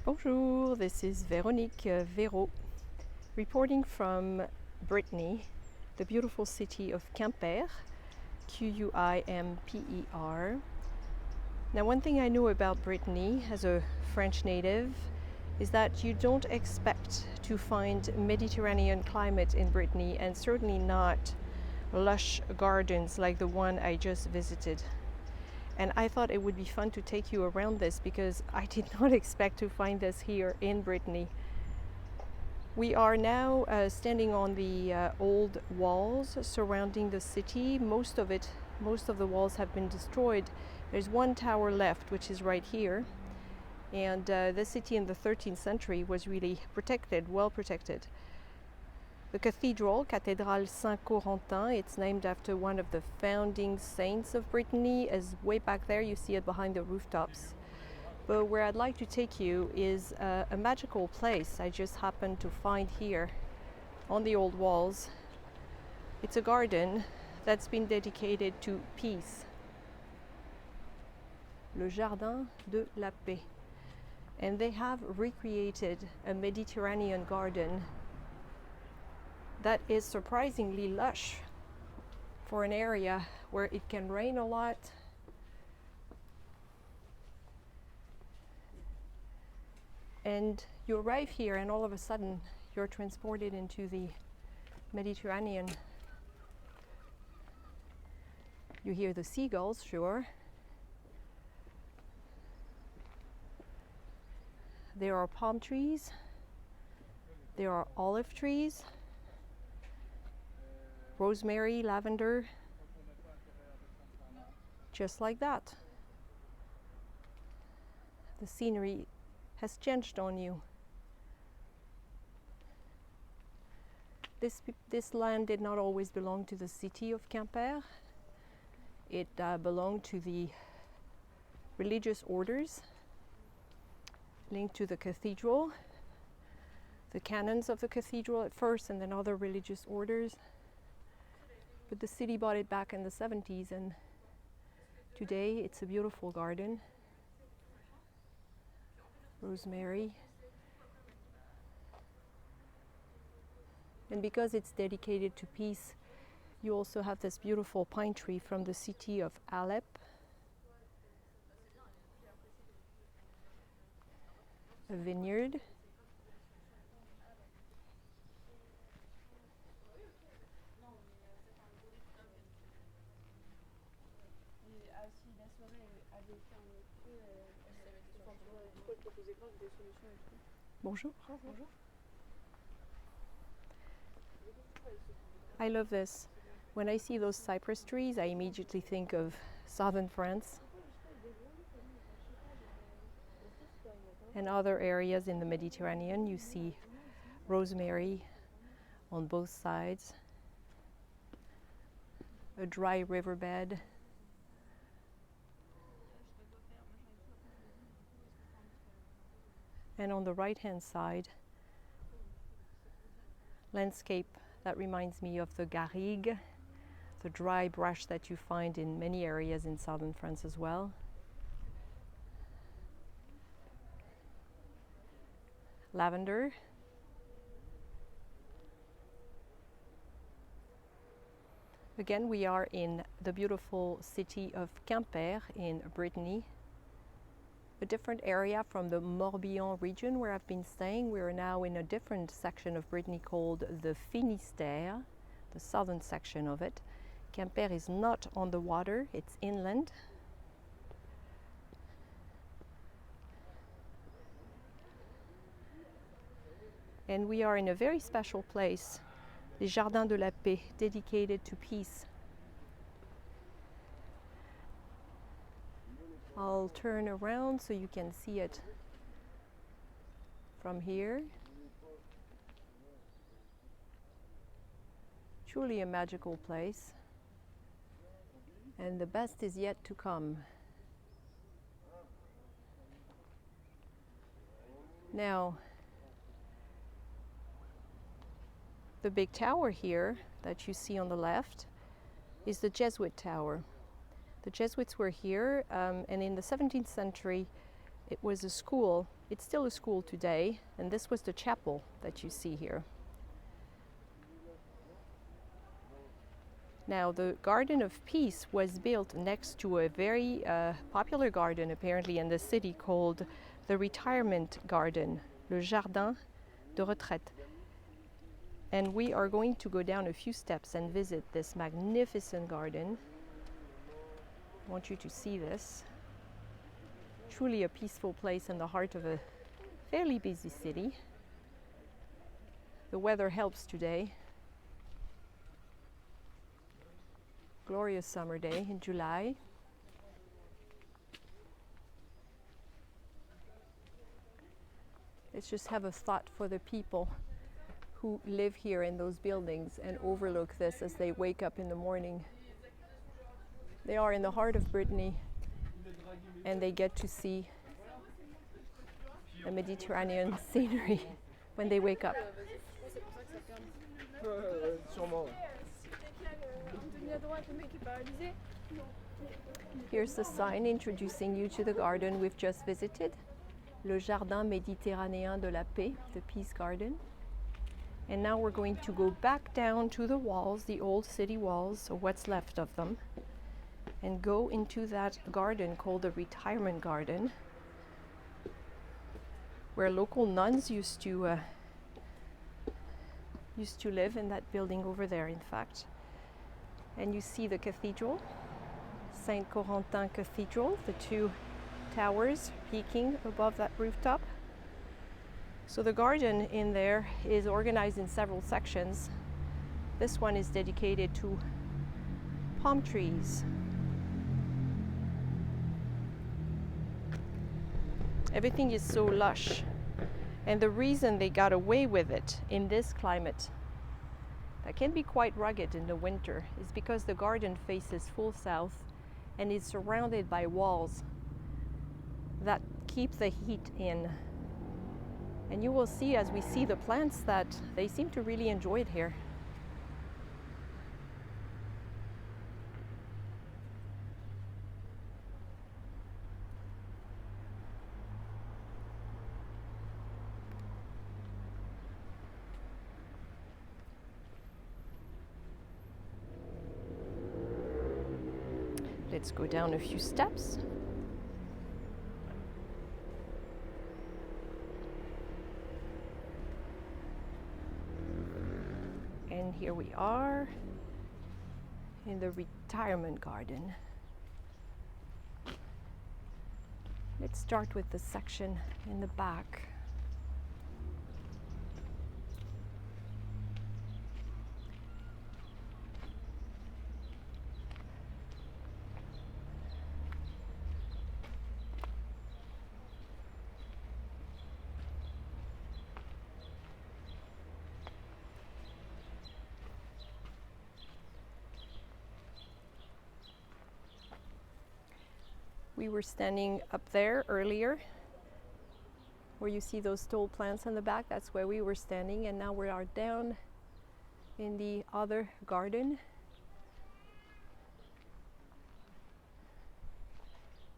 Bonjour, this is Véronique Véro, reporting from Brittany, the beautiful city of Quimper, Quimper. Now, one thing I know about Brittany as a French native is that you don't expect to find Mediterranean climate in Brittany, and certainly not lush gardens like the one I just visited. And I thought it would be fun to take you around this because I did not expect to find this here in Brittany. We are now standing on the old walls surrounding the city. Most of the walls have been destroyed. There's one tower left, which is right here. And the city in the 13th century was really protected, well protected. The cathedral, Cathédrale Saint-Corentin, it's named after one of the founding saints of Brittany, is way back there. You see it behind the rooftops. But where I'd like to take you is a magical place I just happened to find here on the old walls. It's a garden that's been dedicated to peace. Le Jardin de la Paix. And they have recreated a Mediterranean garden that is surprisingly lush for an area where it can rain a lot. And you arrive here and all of a sudden you're transported into the Mediterranean. You hear the seagulls, sure. There are palm trees. There are olive trees. Rosemary, lavender, just like that. The scenery has changed on you. This land did not always belong to the city of Quimper. It belonged to the religious orders linked to the cathedral, the canons of the cathedral at first, and then other religious orders. But the city bought it back in the 70s, and today it's a beautiful garden. Rosemary. And because it's dedicated to peace, you also have this beautiful pine tree from the city of Alep. A vineyard. Bonjour. Bonjour. I love this. When I see those cypress trees, I immediately think of southern France and other areas in the Mediterranean. You see rosemary on both sides, a dry riverbed. And on the right-hand side, landscape that reminds me of the garrigue, the dry brush that you find in many areas in southern France as well. Lavender. Again, we are in the beautiful city of Quimper in Brittany. A different area from the Morbihan region where I've been staying. We are now in a different section of Brittany called the Finistère, the southern section of it. Quimper is not on the water, it's inland. And we are in a very special place, the Jardin de la Paix, dedicated to peace. I'll turn around so you can see it from here. Truly a magical place. And the best is yet to come. Now, the big tower here that you see on the left is the Jesuit tower. The Jesuits were here, and in the 17th century It was a school. It's still a school today, and this was the chapel that you see here. Now, the Garden of Peace was built next to a very popular garden apparently in the city called the Retirement Garden, le Jardin de Retraite. And we are going to go down a few steps and visit this magnificent garden. I want you to see this. Truly a peaceful place in the heart of a fairly busy city. The weather helps today. Glorious summer day in July. Let's just have a thought for the people who live here in those buildings and overlook this as they wake up in the morning. They are in the heart of Brittany and they get to see the Mediterranean scenery when they wake up. Here's the sign introducing you to the garden we've just visited, le Jardin Méditerranéen de la Paix, the Peace Garden. And now we're going to go back down to the walls, the old city walls, or what's left of them, and go into that garden called the Retirement Garden, where local nuns used to live in that building over there, in fact. And you see the cathedral, Saint Corentin Cathedral, the two towers peaking above that rooftop. So the garden in there is organized in several sections. This one is dedicated to palm trees. Everything is so lush. And the reason they got away with it in this climate that can be quite rugged in the winter is because the garden faces full south and is surrounded by walls that keep the heat in. And you will see as we see the plants that they seem to really enjoy it here. Let's go down a few steps. And here we are in the Retirement Garden. Let's start with the section in the back. We were standing up there earlier, where you see those tall plants in the back. That's where we were standing, and now we are down in the other garden.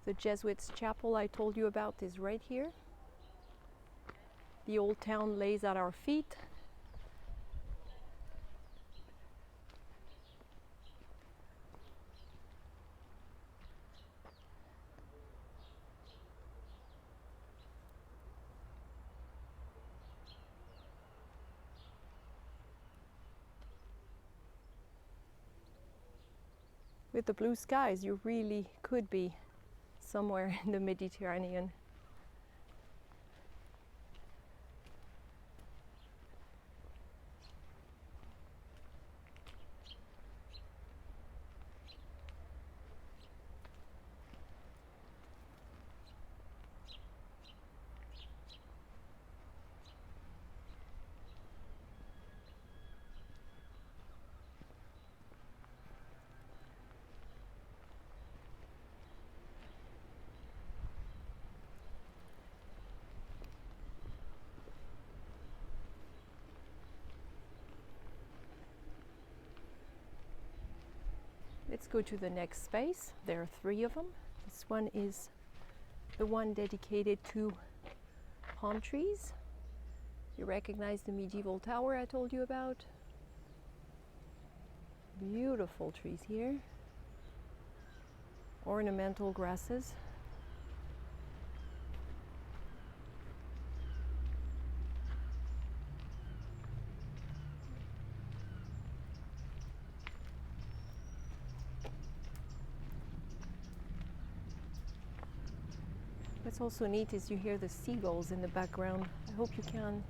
The Jesuits' chapel I told you about is right here. The old town lays at our feet. With the blue skies, you really could be somewhere in the Mediterranean. Let's go to the next space. There are 3 of them. This one is the one dedicated to palm trees. You recognize the medieval tower I told you about. Beautiful trees here. Ornamental grasses. What's also neat is you hear the seagulls in the background. I hope you can.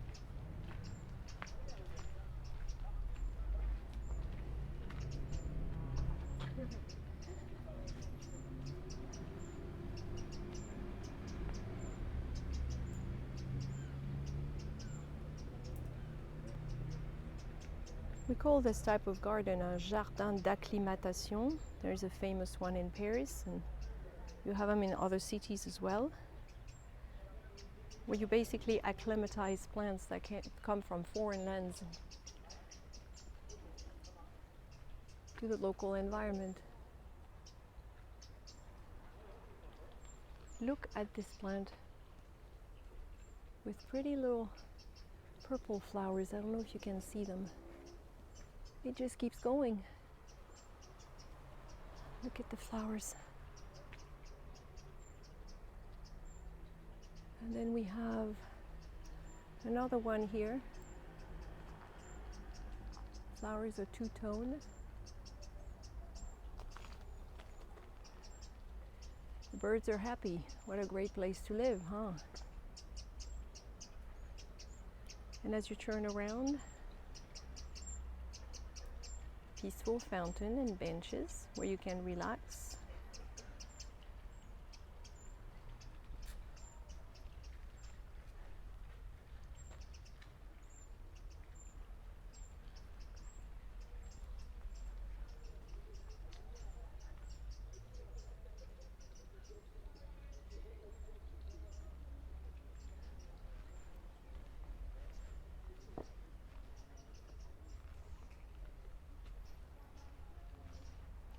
We call this type of garden a Jardin d'acclimatation. There's a famous one in Paris, and you have them in other cities as well, where you basically acclimatize plants that come from foreign lands to the local environment. Look at this plant with pretty little purple flowers. I don't know if you can see them. It just keeps going. Look at the flowers. And then we have another one here. Flowers are two-tone. The birds are happy. What a great place to live, huh? And as you turn around, peaceful fountain and benches where you can relax.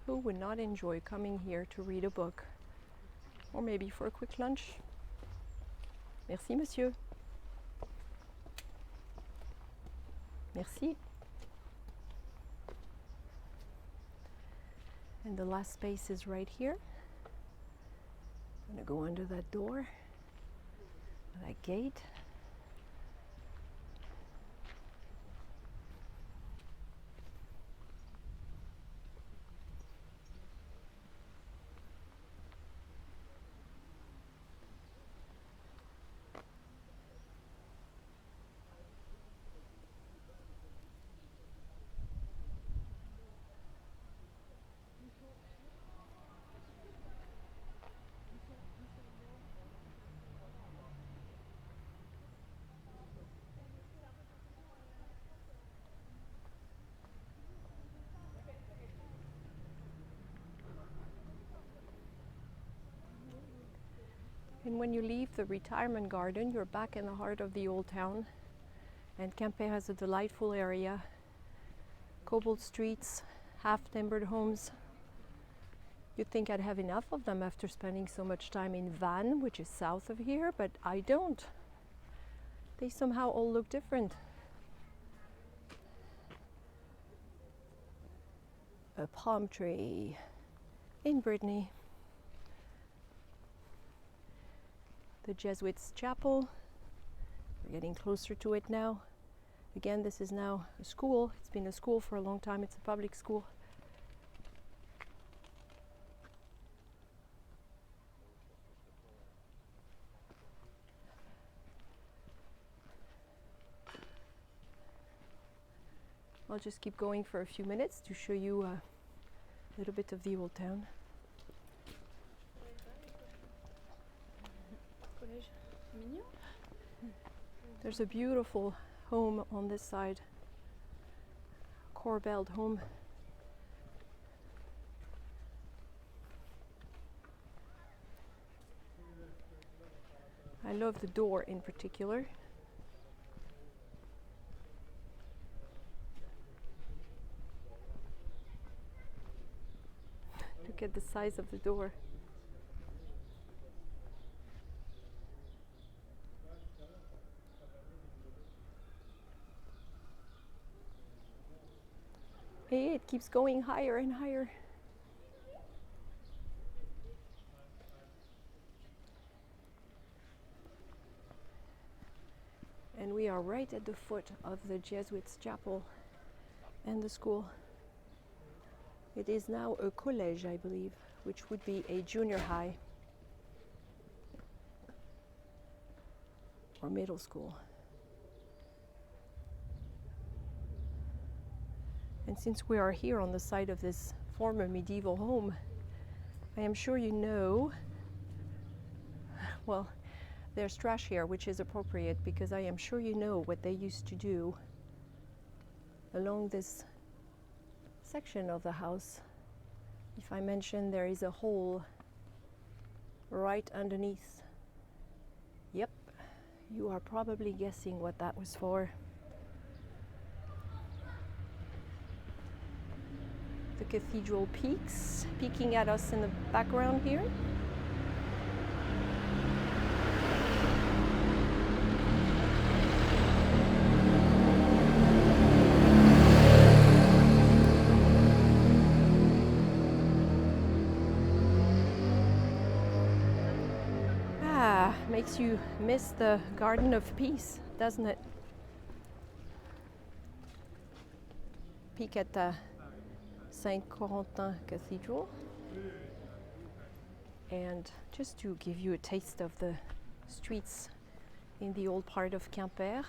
Who would not enjoy coming here to read a book, or maybe for a quick lunch? Merci, monsieur. Merci. And the last space is right here. I'm gonna go under that door, that gate. And when you leave the retirement garden, you're back in the heart of the old town. And Quimper has a delightful area. Cobbled streets, half-timbered homes. You'd think I'd have enough of them after spending so much time in Vannes, which is south of here, but I don't. They somehow all look different. A palm tree in Brittany. The Jesuits' chapel. We're getting closer to it now. Again, this is now a school. It's been a school for a long time. It's a public school. I'll just keep going for a few minutes to show you a little bit of the old town. There's a beautiful home on this side, Corbelled home. I love the door in particular. Look at the size of the door. Hey, it keeps going higher and higher. And we are right at the foot of the Jesuits' chapel and the school. It is now a collège, I believe, which would be a junior high or middle school. And since we are here on the site of this former medieval home, I am sure you know, well, there's trash here, which is appropriate because I am sure you know what they used to do along this section of the house. If I mention there is a hole right underneath, yep, you are probably guessing what that was for. The cathedral peaks peeking at us in the background here. Makes you miss the Garden of Peace, doesn't it? Peek at the Saint Corentin Cathedral. And just to give you a taste of the streets in the old part of Quimper,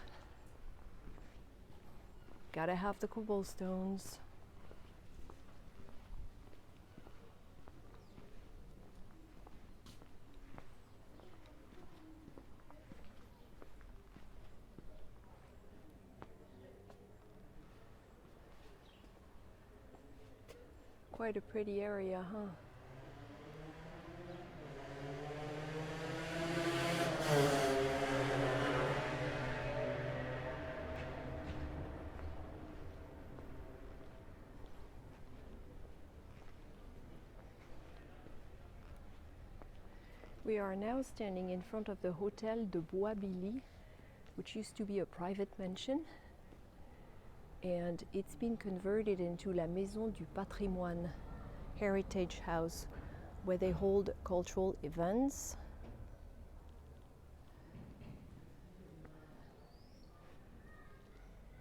gotta have the cobblestones. Quite a pretty area, huh? We are now standing in front of the Hotel de Bois-Billy, which used to be a private mansion, and it's been converted into La Maison du Patrimoine heritage house, where they hold cultural events.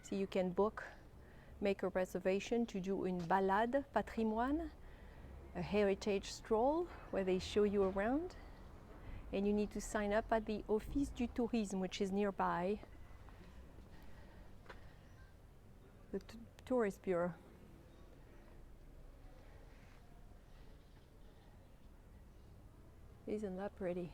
So you can make a reservation to do une balade patrimoine, a heritage stroll where they show you around, and you need to sign up at the Office du Tourisme, which is nearby, the tourist bureau. Isn't that pretty?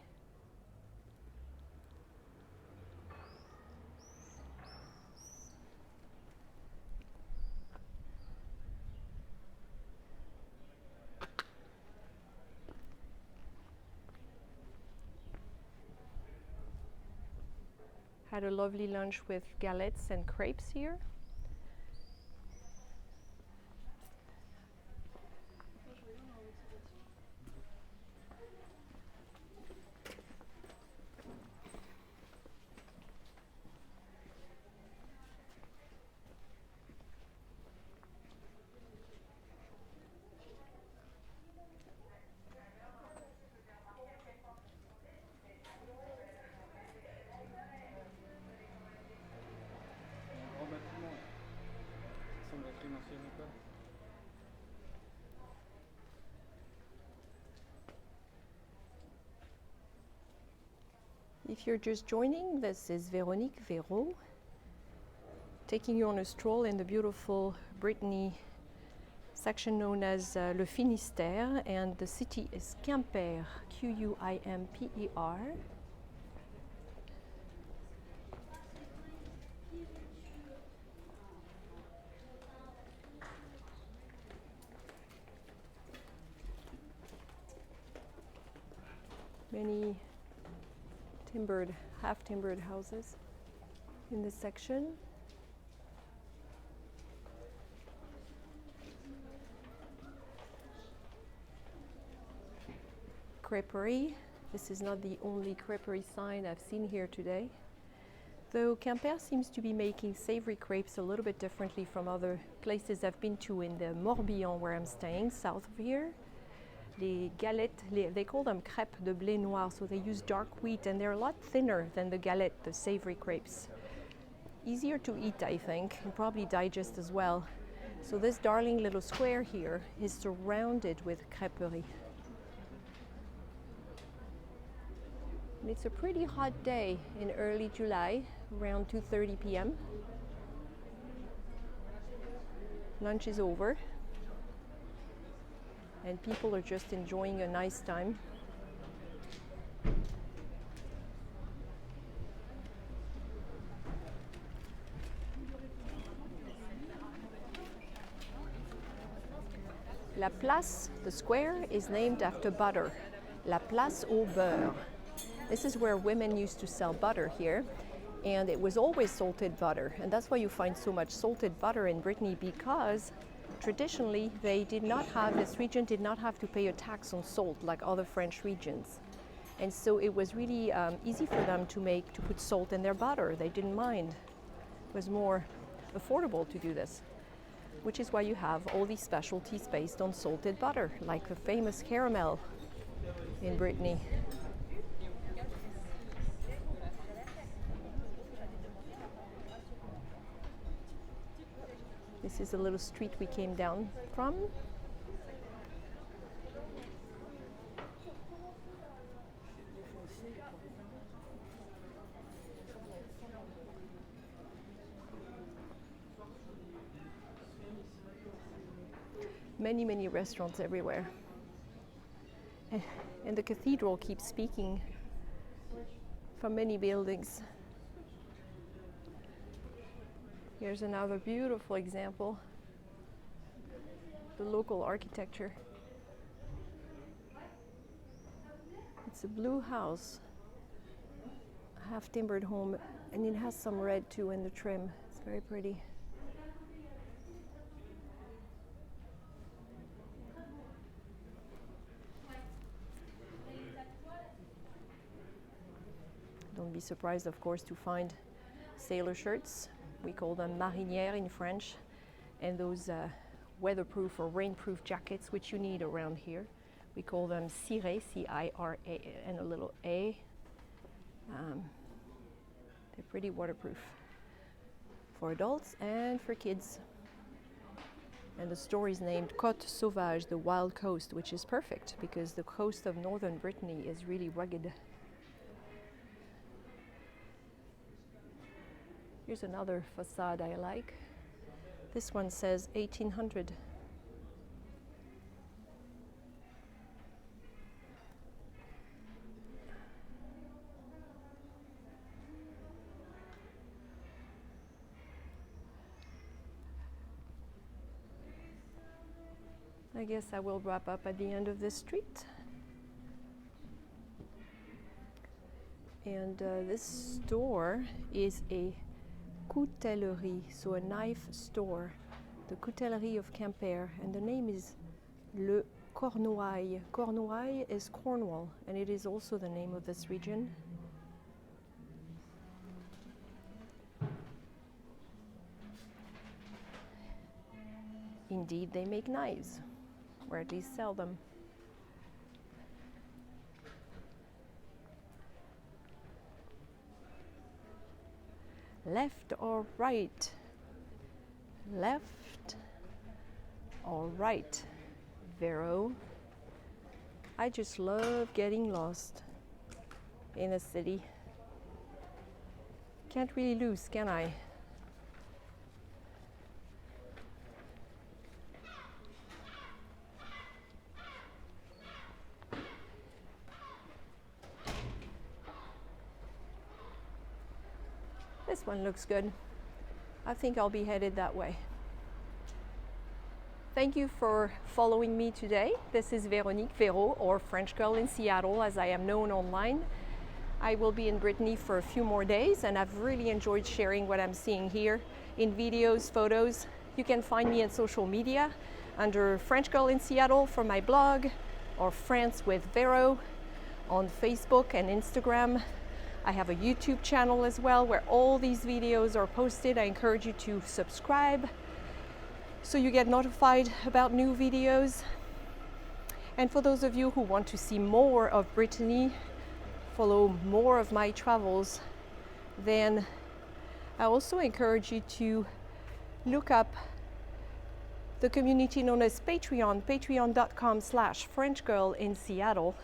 Had a lovely lunch with galettes and crepes here. If you're just joining, this is Véro, taking you on a stroll in the beautiful Brittany section known as Le Finistère, and the city is Quimper, Quimper. Many half-timbered houses in this section. Creperie. This is not the only creperie sign I've seen here today. Though Quimper seems to be making savory crepes a little bit differently from other places I've been to in the Morbihan where I'm staying, south of here. Les galettes, they call them crêpes de blé noir, so they use dark wheat and they're a lot thinner than the galette, the savory crepes. Easier to eat, I think, and probably digest as well. So this darling little square here is surrounded with crêperies. And it's a pretty hot day in early July, around 2:30 p.m. Lunch is over, and people are just enjoying a nice time. La place, the square, is named after butter. La place au beurre. This is where women used to sell butter here, and it was always salted butter. And that's why you find so much salted butter in Brittany, because traditionally this region did not have to pay a tax on salt like other French regions. And so it was really easy for them to put salt in their butter. They didn't mind. It was more affordable to do this, which is why you have all these specialties based on salted butter, like the famous caramel in Brittany. This is a little street we came down from. Many restaurants everywhere. And the cathedral keeps speaking from many buildings. Here's another beautiful example, the local architecture. It's a blue house, a half timbered home, and it has some red too in the trim. It's very pretty. Don't be surprised, of course, to find sailor shirts. We call them marinières in French, and those weatherproof or rainproof jackets which you need around here. We call them ciré, C-I-R-A, and a little A. They're pretty waterproof for adults and for kids. And the store is named Côte Sauvage, the wild coast, which is perfect because the coast of northern Brittany is really rugged. Here's another facade I like. This one says 1800. I guess I will wrap up at the end of this street. And this store is a coutellerie, so a knife store, the coutellerie of Quimper, and the name is Le Cornouaille. Cornouaille is Cornwall, and it is also the name of this region. Indeed, they make knives, or at least sell them. Left or right? Left or right? Véro. I just love getting lost in a city. Can't really lose, can I? This one looks good. I think I'll be headed that way. Thank you for following me today. This is Véronique, Véro, or French Girl in Seattle, as I am known online. I will be in Brittany for a few more days, and I've really enjoyed sharing what I'm seeing here in videos, photos. You can find me on social media under French Girl in Seattle for my blog, or France with Véro on Facebook and Instagram. I have a YouTube channel as well where all these videos are posted. I encourage you to subscribe so you get notified about new videos. And for those of you who want to see more of Brittany, follow more of my travels, then I also encourage you to look up the community known as Patreon, patreon.com/FrenchGirl in Seattle.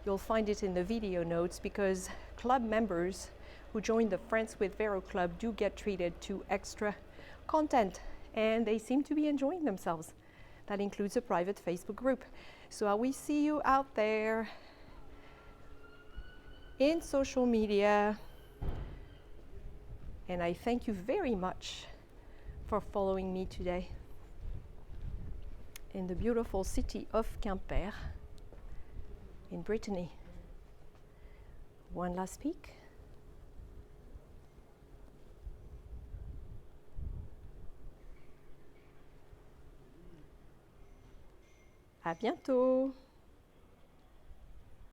You'll find it in the video notes because club members who join the Friends with Véro club do get treated to extra content, and they seem to be enjoying themselves. That includes a private Facebook group. So I will see you out there in social media, and I thank you very much for following me today in the beautiful city of Quimper in Brittany. One last peek. À bientôt!